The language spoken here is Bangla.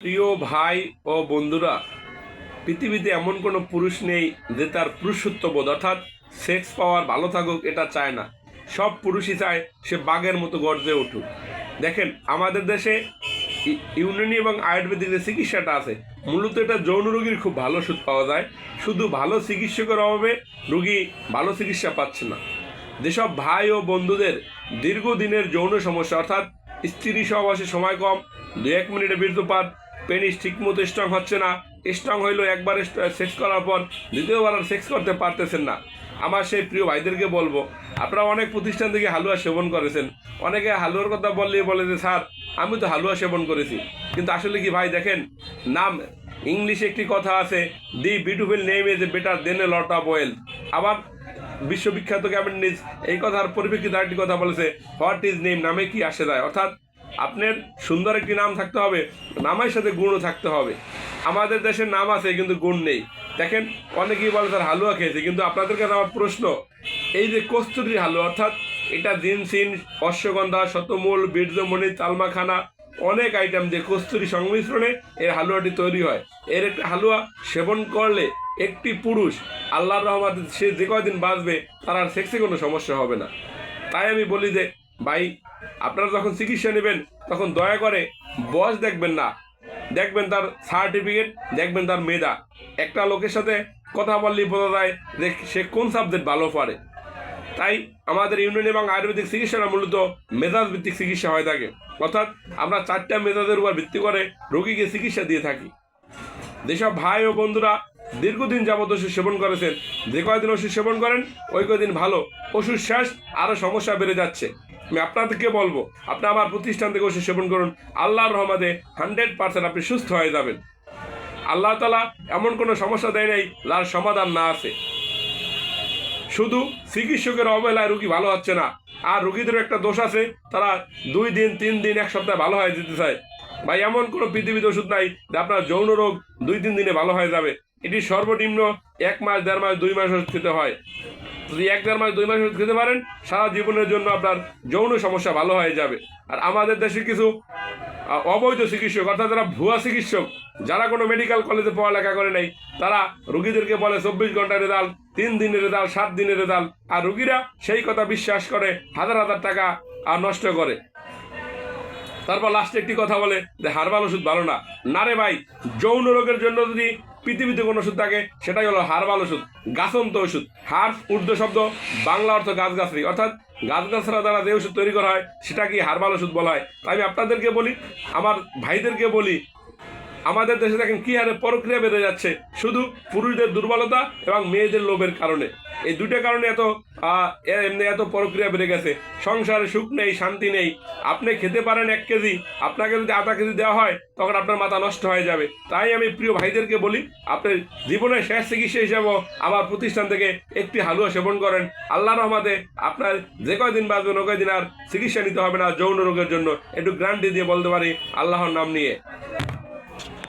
প্রিয় ভাই ও বন্ধুরা, পৃথিবীতে এমন কোনো পুরুষ নেই যে তার পুরুষত্ব বোধ অর্থাৎ সেক্স পাওয়ার ভালো থাকুক এটা চায় না। সব পুরুষই চায় সে বাঘের মতো গর্জে উঠুক। দেখেন, আমাদের দেশে ইউনানি এবং আয়ুর্বেদিক যে চিকিৎসাটা আছে, মূলত এটা যৌন রোগীর খুব ভালো ওষুধ পাওয়া যায়। শুধু ভালো চিকিৎসকের অভাবে রোগী ভালো চিকিৎসা পাচ্ছে না। যেসব ভাই ও বন্ধুদের দীর্ঘদিনের যৌন সমস্যা অর্থাৎ স্ত্রী সহবাসে সময় কম, 2-1 মিনিটে বীর্যপাত, পেনিস ঠিকমতো স্ট্রং হচ্ছে না, স্ট্রং হইলেও একবার সেক্স করার পর দ্বিতীয়বার আর সেক্স করতে পারতেছেন না, আমার সেই প্রিয় ভাইদেরকে বলবো, আপনারা অনেক প্রতিষ্ঠান থেকে হালুয়া সেবন করেছেন। অনেকে হালুয়ার কথা বললেই বলে যে স্যার আমি তো হালুয়া সেবন করেছি, কিন্তু আসলে কি ভাই দেখেন, নাম ইংলিশে একটি কথা আছে, the beautiful name is better then A lot of wealth. আবার বিশ্ববিখ্যাত ক্যামেন্ডিস এই কথার পরিপ্রেক্ষিতে আরেকটি কথা বলেছে, হোয়াট ইজ নেম, নামে কি আসে যায়। অর্থাৎ আপনার সুন্দর একটি নাম থাকতে হবে, নামের সাথে গুণও থাকতে হবে। আমাদের দেশের নাম আছে কিন্তু গুণ নেই। দেখেন, অনেকেই বলে তার হালুয়া খেয়েছে, কিন্তু আপনাদের কাছে আমার প্রশ্ন, এই যে কস্তুরি হালুয়া অর্থাৎ এটা জিনসিন, অশ্বগন্ধা, শতমূল, বীর্যমণি, তালমাখানা অনেক আইটেম দিয়ে কস্তুরি সংমিশ্রণে এর হালুয়াটি তৈরি হয়। এর একটা হালুয়া সেবন করলে একটি পুরুষ আল্লাহর রহমতে সে যে কয়দিন বাঁচবে তার আর সেক্সে কোনো সমস্যা হবে না। তাই আমি বলি যে ভাই, আপনারা যখন চিকিৎসা নেবেন তখন দয়া করে বয়স দেখবেন না, দেখবেন তার সার্টিফিকেট, দেখবেন তার মেধা। একটা লোকের সাথে কথা বললেই বোঝা যায় যে সে কোন সাবজেক্ট ভালো পারে। তাই আমাদের ইউনানি এবং আয়ুর্বেদিক চিকিৎসাটা মূলত মেজাজ ভিত্তিক চিকিৎসা হয়ে থাকে। অর্থাৎ আমরা 4টা মেজাজের উপর ভিত্তি করে রোগীকে চিকিৎসা দিয়ে থাকি। যেসব ভাই ও বন্ধুরা দীর্ঘদিন যাবত ওষুধ সেবন করেছেন, যে কয়দিন ওষুধ সেবন করেন ওই কয়দিন ভালো, ওষুধ শেষ আরও সমস্যা বেড়ে যাচ্ছে। আমি আপনাদেরকে বলবো, আপনি আমার প্রতিষ্ঠান থেকে ওষুধ সেবন করুন, আল্লাহর রহমতে 100% আপনি সুস্থ হয়ে যাবেন। আল্লাহ তাআলা এমন কোনো সমস্যা দেয় নাই যার সমাধান না আছে। শুধু চিকিৎসকের অবহেলায় রোগী ভালো হচ্ছে না, আর রোগীদের একটা দোষ আছে, তারা 2 দিন 3 দিন 1 সপ্তাহ ভালো হয়ে যেতে চায়। ভাই, এমন কোনো পৃথিবীতে ওষুধ নাই যে আপনার যৌন রোগ 2-3 দিনে ভালো হয়ে যাবে। এটি সর্বনিম্ন 1 মাস, 1.5 মাস, 2 মাস ওষুধ খেতে হয়। যদি 1-1.5 মাস, 2 মাস ওষুধ খেতে পারেন, সারা জীবনের জন্য আপনার যৌন সমস্যা ভালো হয়ে যাবে। আর আমাদের দেশে কিছু অবৈধ চিকিৎসক অর্থাৎ যারা ভুয়া চিকিৎসক, যারা কোনো মেডিকেল কলেজে পড়ালেখা করে নাই, তারা রোগীদেরকে বলে 24 ঘন্টার রেজাল্ট, 3 দিনের রেজাল্ট, 7 দিনের রেজাল্ট, আর রোগীরা সেই কথা বিশ্বাস করে হাজার হাজার টাকা আর নষ্ট করে। তারপর লাস্টে একটি কথা বলে যে হার্বাল ওষুধ ভালো না। না রে ভাই, যৌন রোগের জন্য যদি পৃথিবীতে কোনো ওষুধ থাকে সেটাই হলো হার্বাল ওষুধ, গাছন্ত ওষুধ। হার্ব উর্দু শব্দ, বাংলা অর্থ গাছগাছড়ি, অর্থাৎ গাছগাছরা দ্বারা যে ওষুধ তৈরি করা হয় সেটাকে হার্বাল ওষুধ বলা হয়। তাই আমি আপনাদেরকে বলি, আমার ভাইদেরকে বলি, আমাদের দেশে দেখেন কী হারে প্রক্রিয়া বেড়ে যাচ্ছে, শুধু পুরুষদের দুর্বলতা এবং মেয়েদের লোভের কারণে। এই 2টা কারণে এমনি এত প্রক্রিয়া বেড়ে গেছে। সংসারে সুখ নেই, শান্তি নেই। আপনি খেতে পারেন 1 কেজি, আপনাকে যদি আধা কেজি দেওয়া হয় তখন আপনার মাথা নষ্ট হয়ে যাবে। তাই আমি প্রিয় ভাইদেরকে বলি, আপনার জীবনের শেষ চিকিৎসা হিসেবেও আমার প্রতিষ্ঠান থেকে একটি হালুয়া সেবন করেন। আল্লাহর রহমতে আপনার যে কয়দিন বাঁচবেন ও কয়দিন আর চিকিৎসা নিতে হবে না যৌন রোগের জন্য। একটু গ্যারান্টি দিয়ে বলতে পারি আল্লাহর নাম নিয়ে।